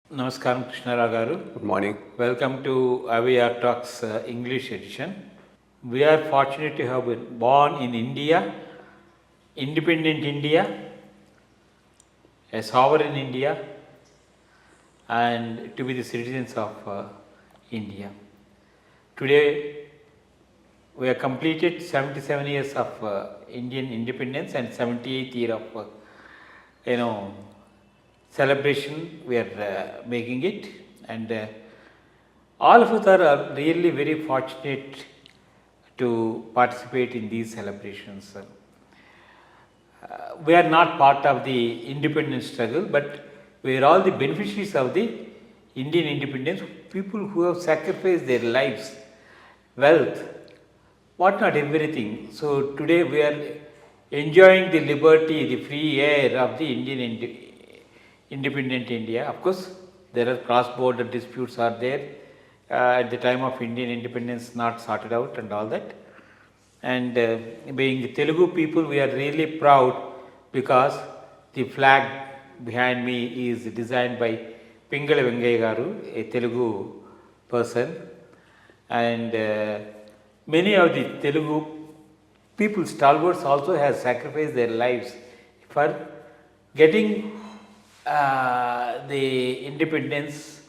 Namaskaram, Krishna Rao garu. Good morning. Welcome to IYRTalks English edition. We are fortunate to have been born in India, independent India, a sovereign India, and to be the citizens of India. Today, we have completed 77 years of Indian independence and 78th year of celebration. We are making it, and all of us are really very fortunate to participate in these celebrations. We are not part of the independence struggle, but we are all the beneficiaries of the Indian independence, people who have sacrificed their lives, wealth, what not everything. So today we are enjoying the liberty, the free air of the independent India. Of course, there are cross-border disputes are there at the time of Indian independence, not sorted out and all that. And being Telugu people, we are really proud because the flag behind me is designed by Pingala Vengayya garu, a Telugu person, and many of the Telugu people, stalwarts, also have sacrificed their lives for getting the independence,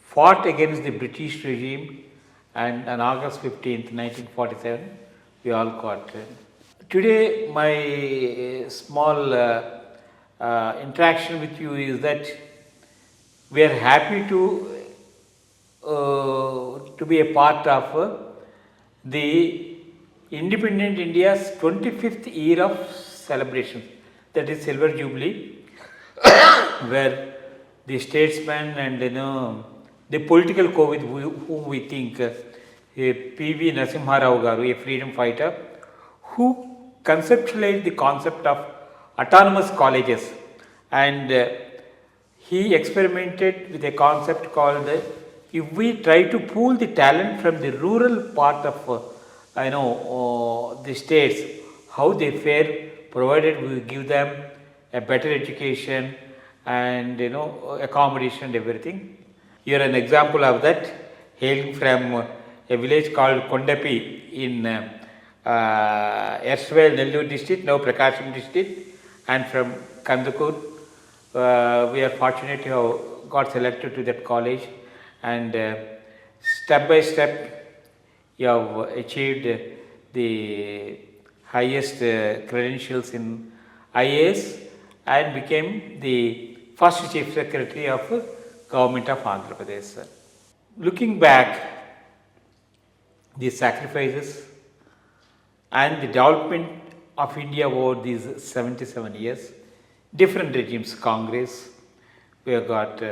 fought against the British regime, and on August 15th, 1947, we all got. Today, my small interaction with you is that we are happy to be a part of the independent India's 25th year of celebration, that is Silver Jubilee, where the statesmen and the political co with whom we think P.V. Narasimha Rao garu, a freedom fighter, who conceptualized the concept of autonomous colleges, and he experimented with a concept called if we try to pool the talent from the rural part of the states, how they fare, provided we give them a better education and accommodation and everything. You are an example of that, hailing from a village called Kondapi in erstwhile Nalgonda District, now Prakasham District, and from Kandakur. We are fortunate to have got selected to that college, and step by step you have achieved the highest credentials in IAS and became the first Chief Secretary of Government of Andhra Pradesh. Looking back, the sacrifices and the development of India over these 77 years, different regimes, Congress, we have got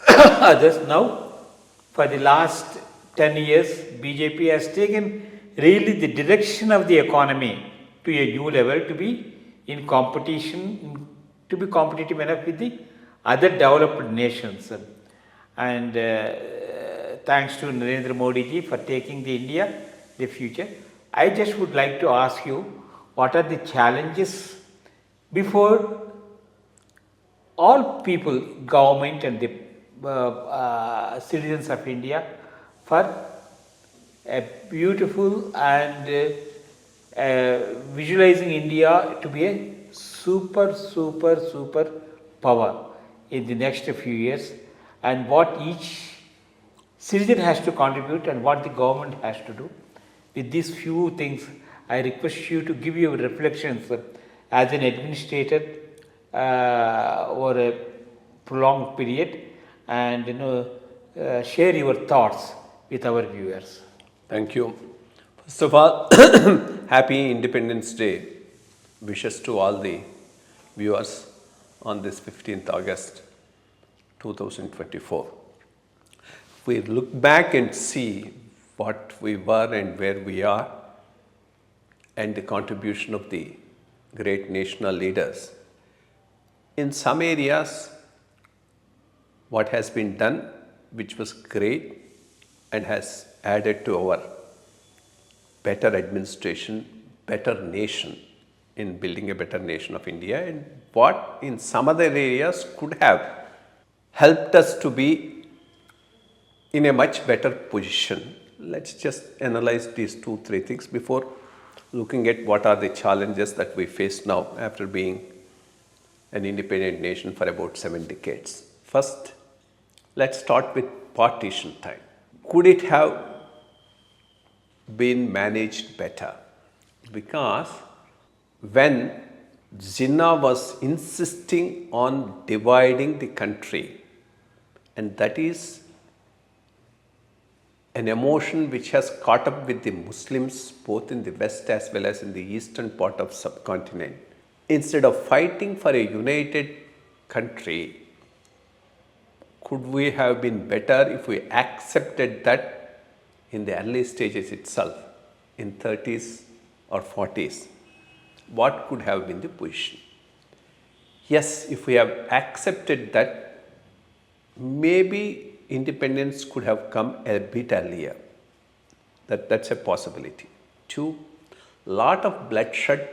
others. Now, for the last 10 years, BJP has taken really the direction of the economy to a new level, to be in competition, to be competitive enough with the other developed nations. And thanks to Narendra Modi ji for taking the India, the future. I just would like to ask you, what are the challenges before all people, government and the citizens of India, for a beautiful and visualizing India to be a super power in the next few years, and what each citizen has to contribute and what the government has to do. With these few things, I request you to give your reflections as an administrator over a prolonged period, and share your thoughts with our viewers. Thank you. First of all, happy Independence Day wishes to all the viewers on this 15th August 2024. If we look back and see what we were and where we are, and the contribution of the great national leaders, in some areas what has been done which was great and has added to our better administration, better nation, in building a better nation of India, and what in some other areas could have helped us to be in a much better position. Let's just analyze these 2-3 things before looking at what are the challenges that we face now after being an independent nation for about 7 decades. First, let's start with partition time. Could it have been managed better? Because when Jinnah was insisting on dividing the country, and that is an emotion which has caught up with the Muslims both in the west as well as in the eastern part of subcontinent. Instead of fighting for a united country, could we have been better if we accepted that in the early stages itself, in 30s or 40s? What could have been the position? Yes, if we have accepted that, maybe independence could have come a bit earlier. That's a possibility. 2, lot of bloodshed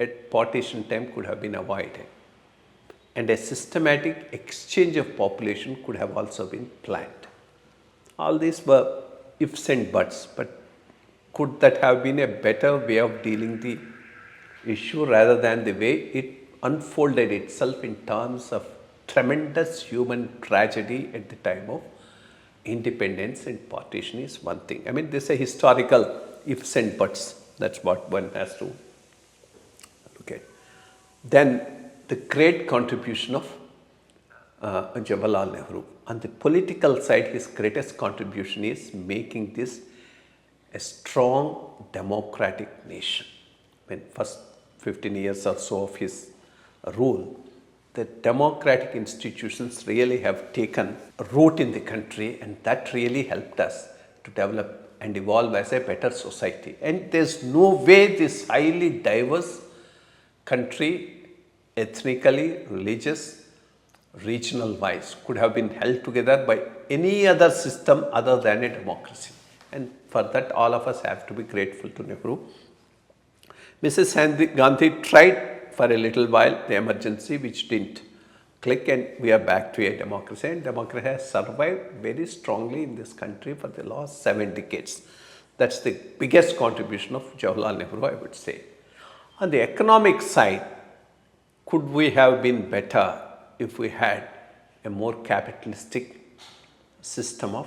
at partition time could have been avoided, and a systematic exchange of population could have also been planned. All these were ifs and buts, but could that have been a better way of dealing the issue rather than the way it unfolded itself in terms of tremendous human tragedy at the time of independence and partition is one thing. I mean, this is a historical ifs and buts. That's what one has to look at. Then the great contribution of Jawaharlal Nehru. On the political side, his greatest contribution is making this a strong democratic nation. When first 15 years or so of his rule, the democratic institutions really have taken root in the country, and that really helped us to develop and evolve as a better society. And there's no way this highly diverse country, ethnically, religious, regional wise, could have been held together by any other system other than a democracy. And for that, all of us have to be grateful to Nehru. Mrs. Gandhi tried for a little while the emergency, which didn't click, and we are back to a democracy. And democracy has survived very strongly in this country for the last 7 decades. That's the biggest contribution of Jawaharlal Nehru, I would say. On the economic side, could we have been better if we had a more capitalistic system of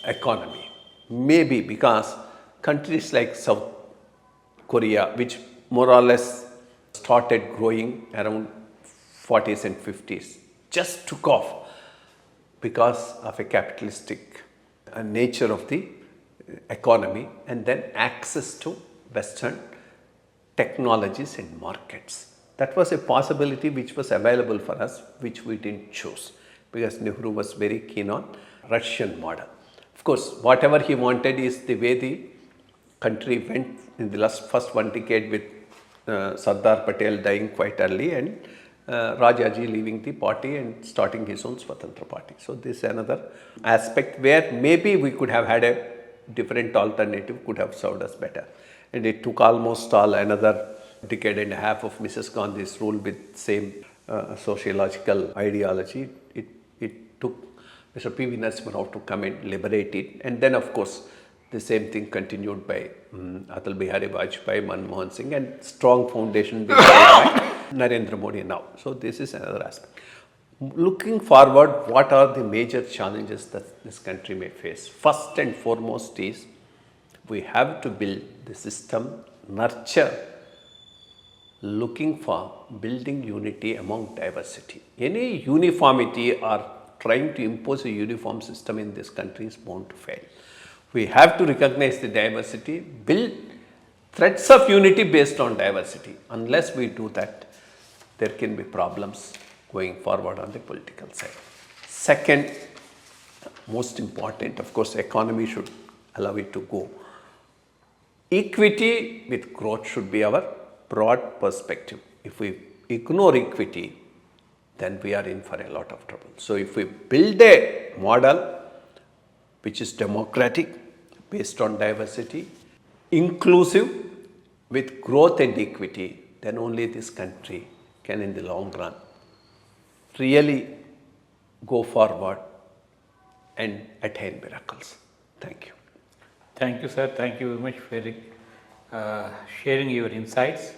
economy? Maybe, because countries like South Korea, which more or less started growing around 40s and 50s, just took off because of a capitalistic nature of the economy, and then access to Western technologies and markets. That was a possibility which was available for us, which we didn't choose, because Nehru was very keen on Russian model. Of course, whatever he wanted is the way the country went in the first 1 decade, with Sardar Patel dying quite early and Rajaji leaving the party and starting his own Swatantra party. So this is another aspect where maybe we could have had a different alternative, could have served us better. And it took almost another decade and a half of Mrs. Gandhi's rule with same sociological ideology. It took Mr. P.V. Narasimha Rao to come and liberate it. And then, of course, the same thing continued by Atal Bihari Vajpayee, Manmohan Singh, and strong foundation being laid by Narendra Modi now. So this is another aspect. Looking forward, what are the major challenges that this country may face? First and foremost is we have to build the system, nurture, looking for building unity among diversity. Any uniformity or trying to impose a uniform system in this country is bound to fail. We have to recognize the diversity, build threads of unity based on diversity. Unless we do that, there can be problems going forward on the political side. Second, most important, of course, economy should allow it to go. Equity with growth should be our broad perspective. If we ignore equity, then we are in for a lot of trouble. So if we build a model which is democratic, based on diversity, inclusive with growth and equity, then only this country can in the long run really go forward and attain miracles. Thank you. Thank you, sir. Thank you very much for sharing your insights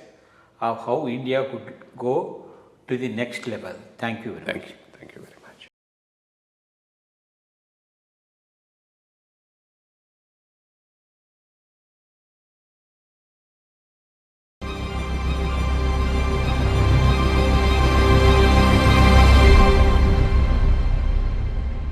of how India could go to the next level. Thank you very much. Thank you very much.